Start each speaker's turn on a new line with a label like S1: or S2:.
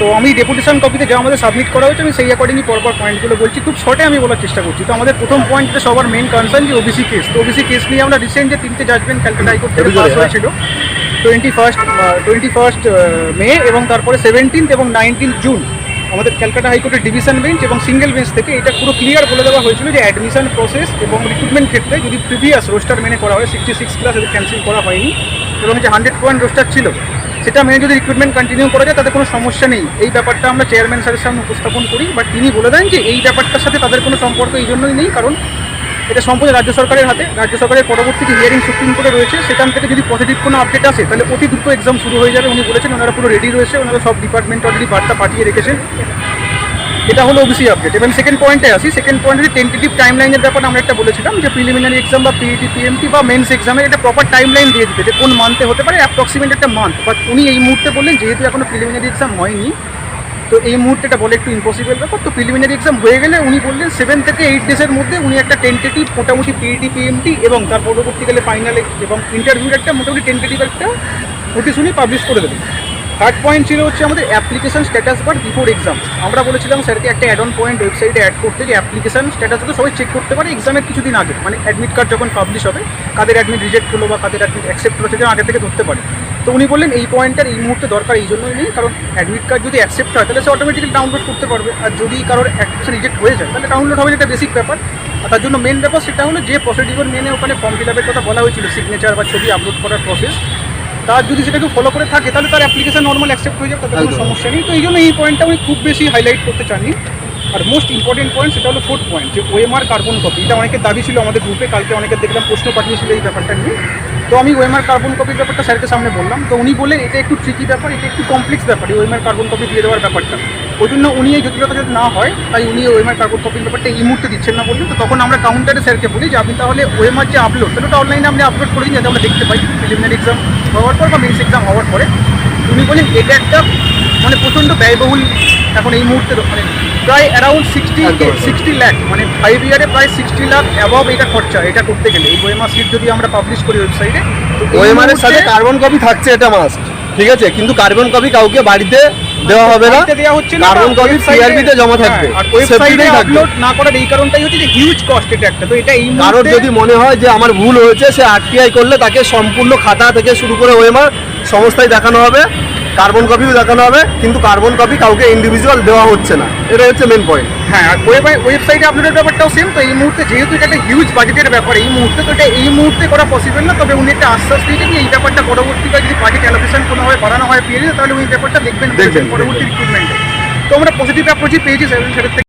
S1: তো আমি ডেপুটেশন কপিতে যা আমাদের সাবমিট করা হয়েছে আমি সেই অ্যাকর্ডিংলি পরপর পয়েন্টগুলো বলছি, খুব শর্টে আমি বলার চেষ্টা করছি। তো আমাদের প্রথম পয়েন্টটা সবার মেন কনসার্ন যে ওবিসি কেস। তো ওবিসি কেস নিয়ে আমরা রিসেন্ট যে 3টে জাজমেন্ট ক্যালকাটা হাইকোর্ট থেকে পাস হয়েছিল 21 মে এবং তারপরে 17 এবং 19 জুন আমাদের ক্যালকাটা হাইকোর্টের ডিভিশন বেঞ্চ এবং সিঙ্গেল বেঞ্চ থেকে এটা পুরো ক্লিয়ার বলে দেওয়া হয়েছিল যে অ্যাডমিশন প্রসেস এবং রিক্রুটমেন্ট ক্ষেত্রে যদি প্রিভিয়াস রোস্টার মেনে করা হয় 66 ক্লাস এদের ক্যান্সেল করা হয়নি এবং যে 100 পয়েন্ট রোস্টার ছিল সেটা মেনে যদি রিক্রুটমেন্ট কন্টিনিউ করা যায় তাতে কোনো সমস্যা নেই। এই ব্যাপারটা আমরা চেয়ারম্যান স্যারের সামনে উপস্থাপন করি, বাট তিনি বলে দেন যে এই ব্যাপারটার সাথে তাদের কোনো সম্পর্ক এই জন্যই নেই, কারণ এটা সম্পূর্ণ রাজ্য সরকারের হাতে। রাজ্য সরকারের পরবর্তী যে হিয়ারিং সুপ্রিম কোর্টে রয়েছে সেখান থেকে যদি পজিটিভ কোনো আপডেট আসে তাহলে অতি দ্রুত এক্সাম শুরু হয়ে যাবে। উনি বলেছেন ওনারা পুরো রেডি রয়েছে, ওনারা সব ডিপার্টমেন্ট অলরেডি বার্তা পাঠিয়ে রেখেছেন। এটা হলো ওবিসি আপডেট। এবং সেকেন্ড পয়েন্টে আসি। সেকেন্ড পয়েন্টে টেন্টেটিভ টাইমলাইনের ব্যাপারে আমরা একটা বলেছিলাম যে প্রিলিমিনারি এক্সাম বা পিইটি পিএমটি বা মেন্স এক্সামের একটা প্রপার টাইমলাইন দিয়ে দিতে, যে কোন মান্থে হতে পারে, অ্যাপ্রক্সিমেট একটা মান্থ। বাট উনি এই মুহূর্তে বললেন যেহেতু এখনো প্রিলিমিনারি এক্সাম হয়নি তো এই মুহূর্তে এটা বলে একটু ইম্পসিবল ব্যাপার। তো প্রিলিমিনারি এক্সাম হয়ে গেলে উনি বললেন 7 থেকে 8 ডেজের মধ্যে উনি একটা টেন্টেটিভ মোটামুটি পিইটি পিএমটি এবং তার পরবর্তীকালে ফাইনাল এবং ইন্টারভিউর একটা মোটামুটি টেন্টেটিভ একটা নোটিশ উনি পাবলিশ করে দেবেন। থার্ড পয়েন্ট ছিল হচ্ছে আমাদের application status bar before exam. আমরা বলেছিলাম স্যারকে একটা অ্যাড অন পয়েন্ট ওয়েবসাইটে অ্যাড করতে, যে অ্যাপ্লিকেশন স্ট্যাটাস তো সবাই চেক করতে পারে এক্সামের কিছুদিন আগে, মানে অ্যাডমিট কার্ড যখন পাবলিশ হবে কাদের অ্যাডমিট রিজেক্ট হলো বা কাদের অ্যাডমিট অ্যাকসেপ্ট হলো সেটা আগে থেকে ধরতে পারে। তো উনি বললেন এই পয়েন্টটার এই মুহূর্তে দরকার এই জন্যই নেই, কারণ অ্যাডমিট কার্ড যদি অ্যাকসেপ্ট হয় তাহলে সে অটোমেটিক্যালি ডাউনলোড করতে পারবে, আর যদি কারোর অ্যাপ্লিকেশন রিজেক্ট হয়ে যায় তাহলে ডাউনলোড হবে, এটা বেসিক ব্যাপার। আর তার জন্য মেন ব্যাপার সেটা হলো যে প্রসিডিউর মেনে ওখানে ফর্ম ফিল আপের কথা বলা হয়েছিল, সিগনেচার বা ছবি আপলোড করার প্রসেস, তার যদি সেটা কেউ ফলো করে থাকে তাহলে তার অ্যাপ্লিকেশন নর্মাল অ্যাকসেপ্ট হয়ে যাবে, তাতে কোনো সমস্যা নেই। তো এই জন্য এই পয়েন্টটা আমি খুব বেশি হাইলাইট করতে চাইনি। আর মোস্ট ইম্পর্টেন্ট পয়েন্ট সেটা হলো ফোর্থ পয়েন্ট, যে ওএমআর কার্বন কপি। এটা অনেকের দাবি ছিল আমাদের গ্রুপে, কালকে অনেকের দেখলাম প্রশ্ন পাঠিয়েছিল এই ব্যাপারটা নিয়ে। তো আমি ওএমআর কার্বন কপির ব্যাপারটা স্যারকে সামনে বললাম, তো উনি বললেন এটা একটু ট্রিকি ব্যাপার, এটা একটু কমপ্লেক্স ব্যাপার এই ওএমআর কার্বন কপি দিয়ে দেওয়ার ব্যাপারটা। ওই জন্য উনি এই জটিলতা যদি না হয় তাই উনি ওএমআর কার্বন কপির ব্যাপারটা এই মুহূর্তে দিচ্ছেন না বললেন। তো তখন আমরা কাউন্টারে স্যারকে বলি যে আপনি তাহলে ওএমআর যে আপলোড সেটা অনলাইনে আপনি আপলোড করে দিন যাতে আমরা দেখতে পাই প্রিলিমিনারি এক্সাম হওয়ার পর বা মেন্স এক্সাম হওয়ার পরে। উনি বলেন এটা একটা মানে প্রচণ্ড ব্যয়বহুল এখন এই মুহূর্তে, মানে প্রায় অ্যারাউন্ড 60 লাখ, মানে 5 ইয়ারে প্রায় 60 লাখ অ্যাবভ এটা খরচা এটা করতে গেলে। এই ওএমআর সিট যদি আমরা পাবলিশ করি ওয়েবসাইটে,
S2: ওএমআর এর সাথে কার্বন কপি থাকছে, এটা মাস্ট, ঠিক আছে, কিন্তু কার্বন কপি কাউকে বাড়িতে দেওয়া হবে না,
S1: দেওয়া হচ্ছে না,
S2: কার্বন কপি সিআরবিতে জমা থাকবে।
S1: আর ওয়েবসাইটে আপলোড না করার এই কারণটাই হচ্ছে যে হিউজ কস্ট এটা একটা। তো এটা এই
S2: কারোর যদি মনে হয় যে আমার ভুল হয়েছে সে আরটিআই করলে তাকে সম্পূর্ণ খাতা থেকে শুরু করে ওএমআর সমস্যায় দেখানো হবে, কার্বন কপিও দেখানো হবে, কিন্তু কার্বন কপি কাউকে ইন্ডিভিজুয়াল দেওয়া হচ্ছে না, এটা হচ্ছে মেন পয়েন্ট।
S1: হ্যাঁ, আর ওয়েবসাইটে আপলোডের ব্যাপারটাও সেম। তো এই মুহূর্তে যেহেতু এটা একটা হিউজ বাজেটের ব্যাপার এই মুহূর্তে, তো এটা এই মুহূর্তে করা পসিবল না। তবে উনি একটা আশ্বাস দিয়েছেন যে এই ব্যাপারটা পরবর্তীকালে যদি বাজেট অ্যালোকেশন কোনোভাবে বাড়ানো হয় পেয়ে তাহলে উনি ব্যাপারটা দেখবেন পরবর্তী রিক্রুটমেন্টে। তো আমরা পজিটিভ অ্যাপ্রোচই পেয়েছি স্যারের থেকে।